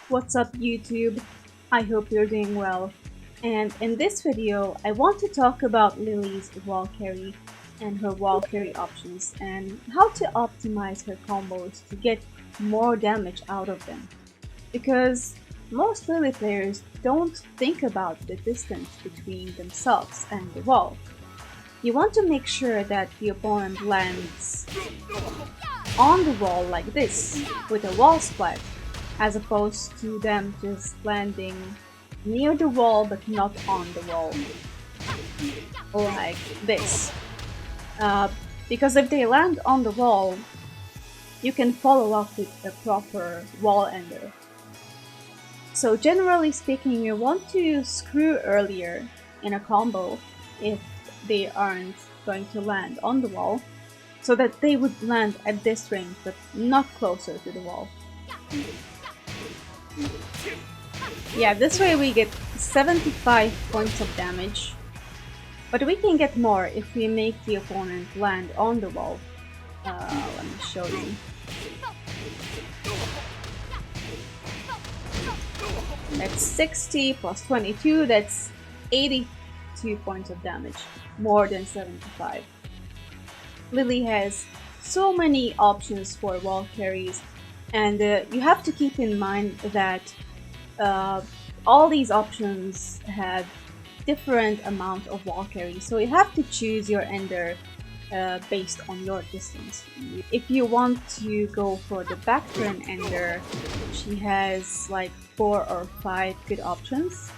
What's up YouTube? I hope you're doing well. And in this video, I want to talk about Lili's wall carry and her wall carry options and how to optimize her combos to get more damage out of them. Because most Lili players don't think about the distance between themselves and the wall. You want to make sure that the opponent lands on the wall like this, with a wall splat, as opposed to them just landing near the wall but not on the wall, like this. Because if they land on the wall, you can follow up with a proper wall ender. So generally speaking, you want to screw earlier in a combo if they aren't going to land on the wall, so that they would land at this range but not closer to the wall. Yeah, this way we get 75 points of damage, but we can get more if we make the opponent land on the wall. Let me show you. That's 60 plus 22, that's 82 points of damage, more than 75. Lili has so many options for wall carries, and you have to keep in mind that all these options have different amount of wall carry, so you have to choose your ender based on your distance. If you want to go for the back turn ender, she has like 4 or 5 good options.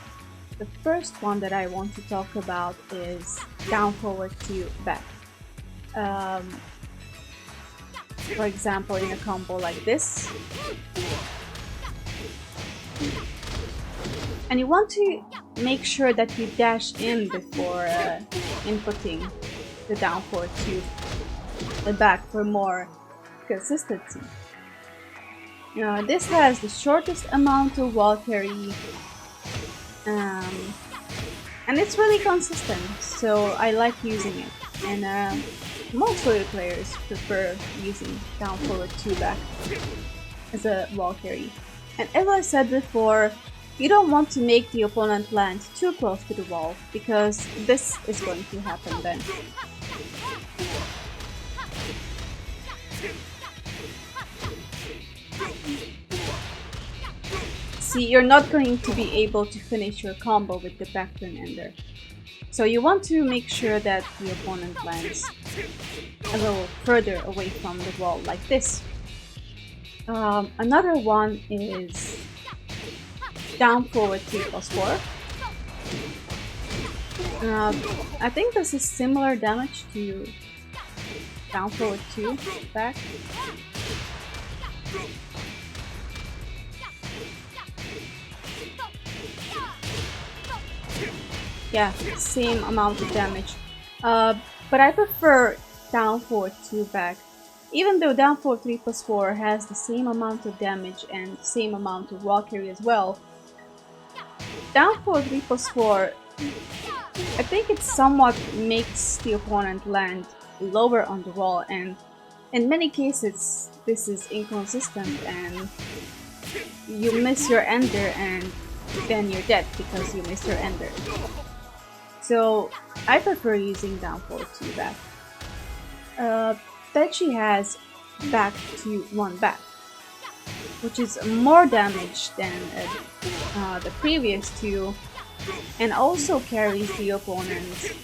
The first one that I want to talk about is down forward to back. For example, in a combo like this, and you want to make sure that you dash in before inputting the down forward to the back for more consistency. This has the shortest amount of wall carry, and it's really consistent, so I like using it. And most Lili players prefer using down forward 2 back as a wall carry. And as I said before, you don't want to make the opponent land too close to the wall, because this is going to happen then. See, you're not going to be able to finish your combo with the back turn ender. So you want to make sure that the opponent lands a little further away from the wall, like this. Another one is down forward 3 plus 4. I think this is similar damage to down forward 2 back. Yeah, same amount of damage. But I prefer down forward 2 back. Even though down forward 3 plus 4 has the same amount of damage and the same amount of wall carry as well, down forward 3 plus 4, I think it somewhat makes the opponent land lower on the wall, and in many cases this is inconsistent and you miss your ender and then you're dead because you missed your ender. So I prefer using down forward 2 back. Then she has back to 1 back, which is more damage than the previous 2, and also carries the opponent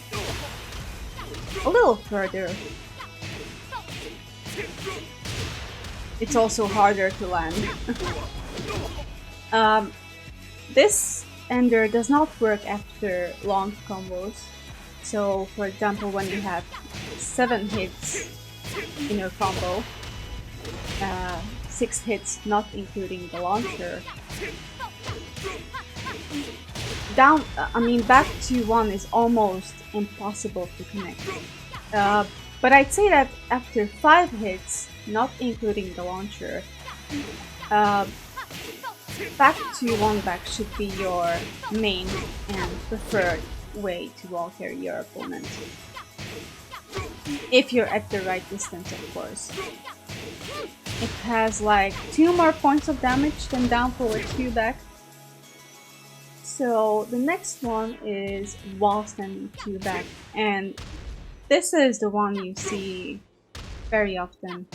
a little further. It's also harder to land. This ender does not work after long combos. So for example, when you have 7 hits in your combo, 6 hits not including the launcher, back to 1 is almost impossible to connect. But I'd say that after 5 hits, not including the launcher, back to 1 back should be your main and preferred way to wall carry your opponent. If you're at the right distance, of course. It has like 2 more points of damage than down forward 2 back. So the next one is wall standing 2 back, and this is the one you see very often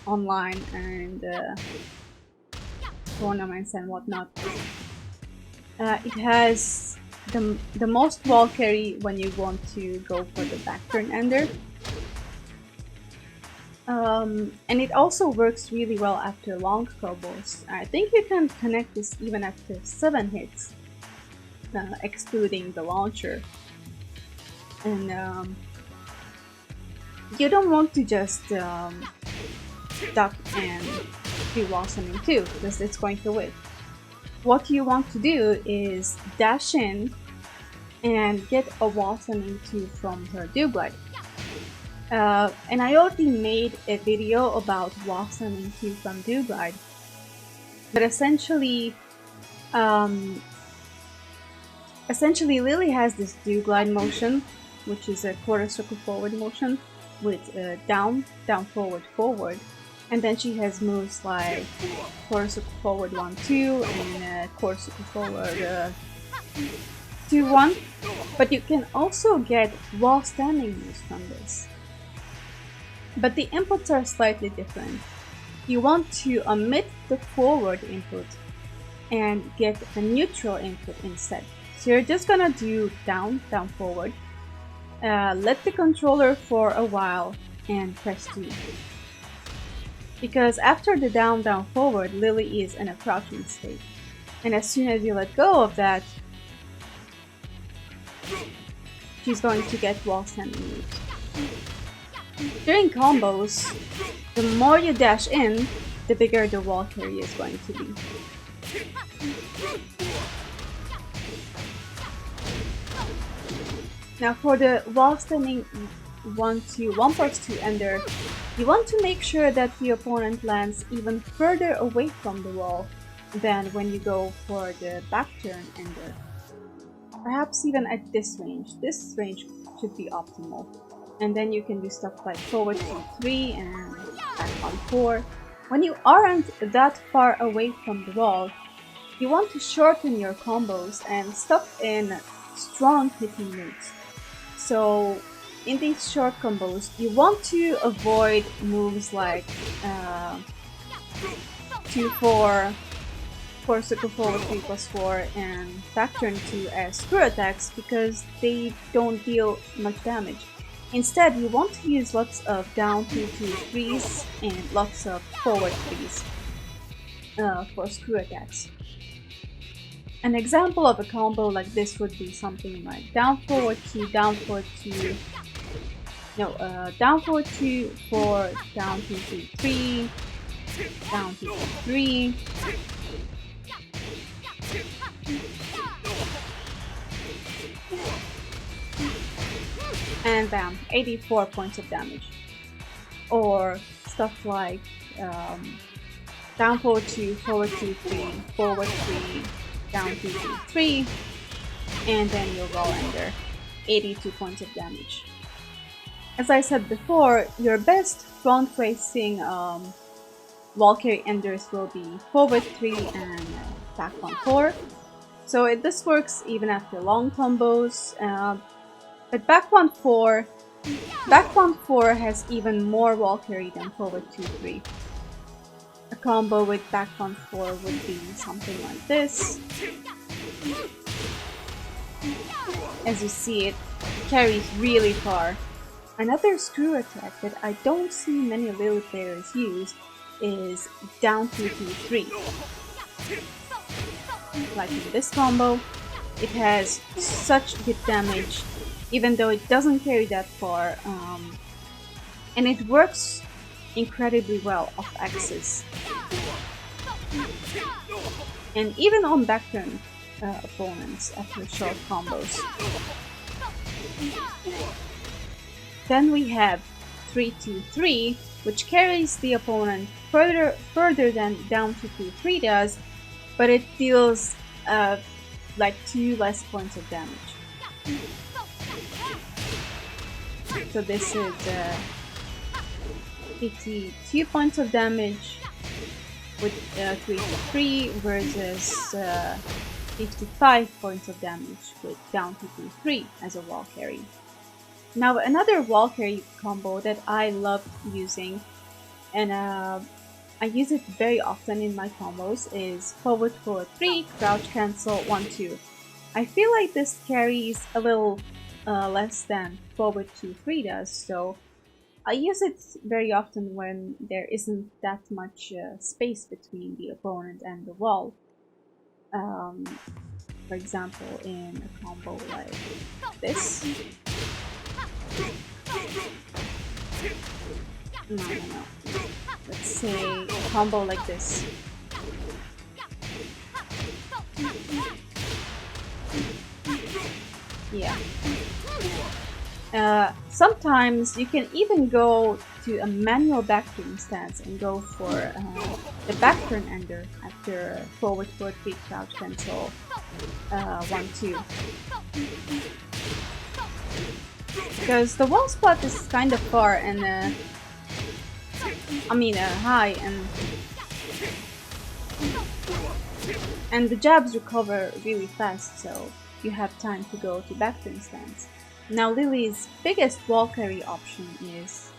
online and tournaments and whatnot. It has the most wall carry when you want to go for the back turn ender. And it also works really well after long combos. I think you can connect this even after 7 hits, excluding the launcher. And you don't want to just duck and do wall standing too, because it's going to whip. What you want to do is dash in and get a wall standing 2 from her do glide. And I already made a video about wall standing 2 from do glide, but essentially Lili has this do glide motion, which is a quarter circle forward motion with down, forward, forward. And then she has moves like quarter circle forward 1, 2 and quarter circle forward 2, 1. But you can also get wall standing moves from this. But the inputs are slightly different. You want to omit the forward input and get the neutral input instead. So you're just gonna do down, forward. Let the controller for a while and press 2. Because after the down, forward, Lili is in a crouching state. And as soon as you let go of that, she's going to get wall standing moves. During combos, the more you dash in, the bigger the wall carry is going to be. Now for the wall standing 1, 2, 1+2 ender, you want to make sure that the opponent lands even further away from the wall than when you go for the back turn ender. Perhaps even at this range. This range should be optimal. And then you can do stuff like forward 2, 3 and back on 4. When you aren't that far away from the wall, you want to shorten your combos and stuff in strong hitting moves. So in these short combos, you want to avoid moves like 2, 4, 4 circle forward 3+4 and back turn 2 as screw attacks because they don't deal much damage. Instead, you want to use lots of down 2, 2, 3s and lots of forward 3s for screw attacks. An example of a combo like this would be something like down forward 2, down forward 2, down forward 2, 4, down 2, 2, 3, down 2, 2, 3. And bam, 84 points of damage. Or stuff like down forward 2, forward 2, 3, forward 3, down 2, 2, 3, and then you'll roll under 82 points of damage. As I said before, your best front facing wall carry enders will be forward 3 and back 1, 4. So this works even after long combos. But back 1, 4 has even more wall carry than forward 2, 3. A combo with back 1, 4 would be something like this. As you see, it carries really far. Another screw attack that I don't see many Lili players use is down 2, 2, 3. Like in this combo, it has such good damage, even though it doesn't carry that far, and it works incredibly well off axis. And even on back turn opponents after short combos. Then we have 3, 2, 3, which carries the opponent further than down 2, 2, 3 does, but it deals like 2 less points of damage. So this is 52 points of damage with 3 versus 55 points of damage with down to 2-3 as a wall carry. Now another wall carry combo that I love using, and I use it very often in my combos, is forward 4-3, crouch cancel 1-2. I feel like this carries a little less than forward 2-3 does, so I use it very often when there isn't that much space between the opponent and the wall. For example, in a combo like this. No. Let's say a combo like this. Yeah. Sometimes you can even go to a manual backturn stance and go for the backturn ender after forward 4-3 crouch cancel 1-2. Because the wall spot is kind of far and high, and the jabs recover really fast, so you have time to go to backturn stance. Now Lili's biggest wall carry option is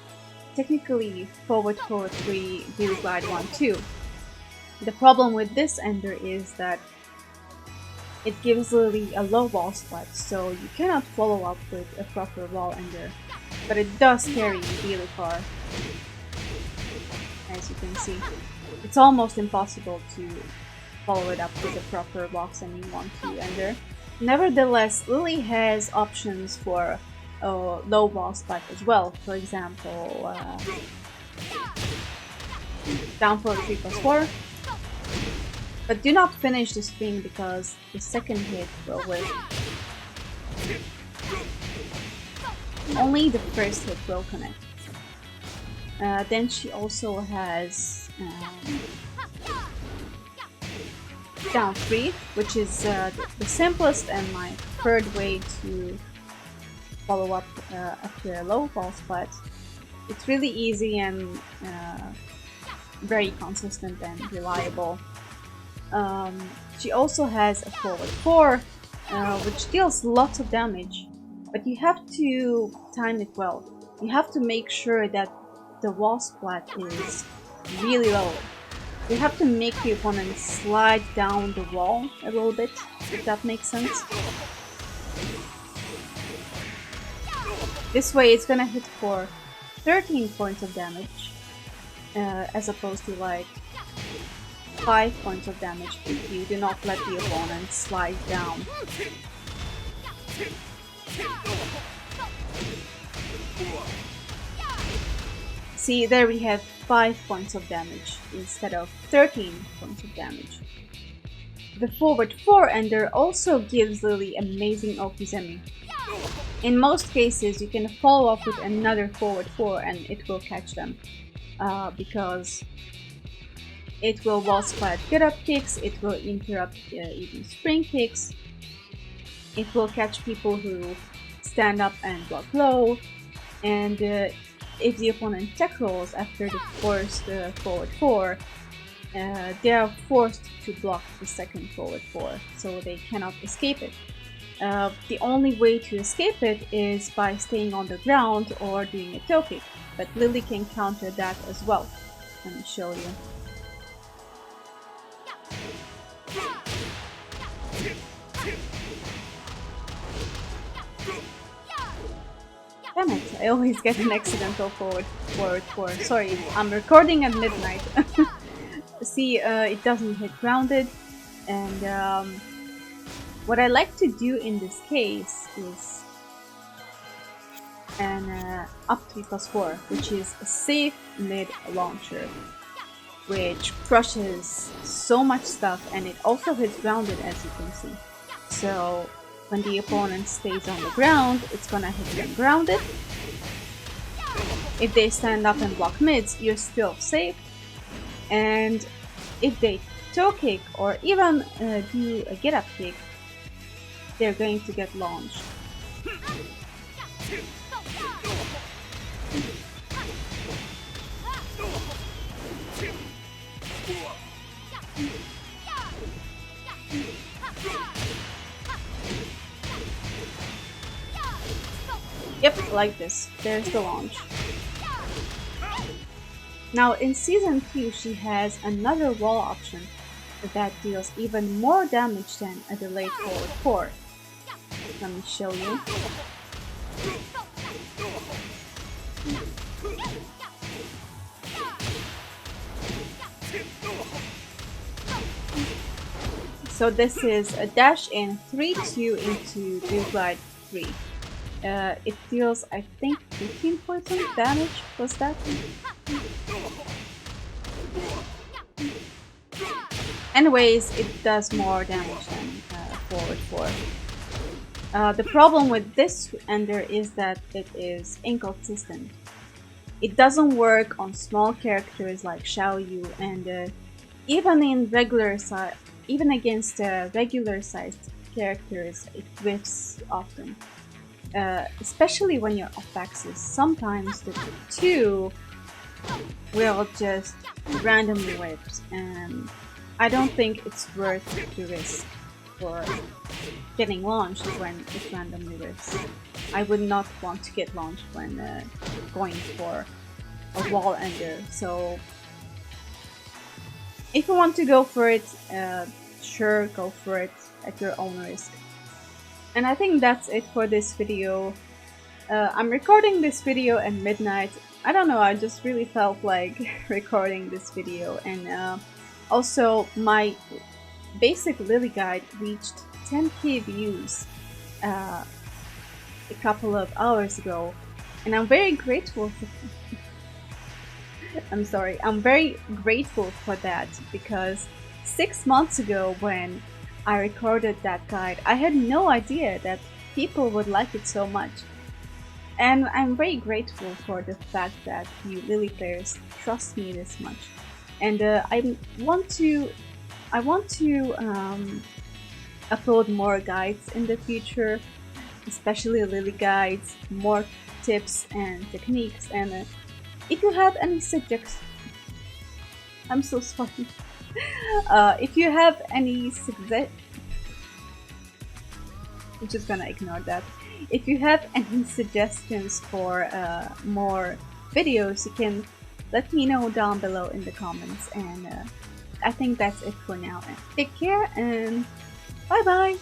technically forward 4-3 do glide 1-2. The problem with this ender is that it gives Lili a low wall spot, so you cannot follow up with a proper wall ender, but it does carry really far. As you can see, it's almost impossible to follow it up with a proper box ending 1-2 ender. Nevertheless, Lili has options for a low wall spot as well. For example, down 4-3+4. But do not finish the string because the second hit will whip. Only the first hit will connect. Then she also has down 3, which is the simplest and my preferred way to follow up after a low wall spot. It's really easy and very consistent and reliable. She also has a forward 4, which deals lots of damage, but you have to time it well. You have to make sure that the wall splat is really low. You have to make the opponent slide down the wall a little bit, if that makes sense. This way it's gonna hit for 13 points of damage, as opposed to like 5 points of damage if you do not let the opponent slide down. See, there we have 5 points of damage instead of 13 points of damage. The forward 4 ender also gives Lili amazing Okizeme. In most cases, you can follow up with another forward 4 and it will catch them, because it will wall splat get up kicks, it will interrupt even spring kicks, it will catch people who stand up and block low, and if the opponent tech rolls after the first forward 4, they are forced to block the second forward 4, so they cannot escape it. The only way to escape it is by staying on the ground or doing a toe kick, but Lili can counter that as well. Let me show you. Damn it, I always get an accidental forward 4. Sorry, I'm recording at midnight. See, it doesn't hit grounded, and what I like to do in this case is an up 3+4, which is a safe mid launcher, which crushes so much stuff, and it also hits grounded, as you can see. So when the opponent stays on the ground, it's gonna hit them grounded. If they stand up and block mids, you're still safe. And if they toe kick or even do a get up kick, they're going to get launched. Yep, like this. There's the launch. Now in Season 2 she has another wall option that deals even more damage than a delayed forward 4. Let me show you. So this is a dash in 3-2 into do glide 3. It deals, I think, 15 points of damage. Was that? Anyways, it does more damage than forward 4. The problem with this ender is that it is inconsistent. It doesn't work on small characters like Xiaoyu, and even against regular sized characters, it whiffs often. Especially when you're off axis. Sometimes the 2 will just randomly whip, and I don't think it's worth the risk for getting launched when it randomly whips. I would not want to get launched when going for a wall ender, so if you want to go for it, sure, go for it at your own risk. And I think that's it for this video. I'm recording this video at midnight. I don't know, I just really felt like recording this video, and also my basic Lili guide reached 10k views a couple of hours ago, and I'm very grateful for I'm very grateful for that, because 6 months ago when I recorded that guide, I had no idea that people would like it so much. And I'm very grateful for the fact that you Lili players trust me this much. And I want to upload more guides in the future, especially Lili guides, more tips and techniques. And if you have any suggestions, I'm so sorry. If you have any I'm just gonna ignore that. If you have any suggestions for more videos, you can let me know down below in the comments. And I think that's it for now. Take care and bye bye!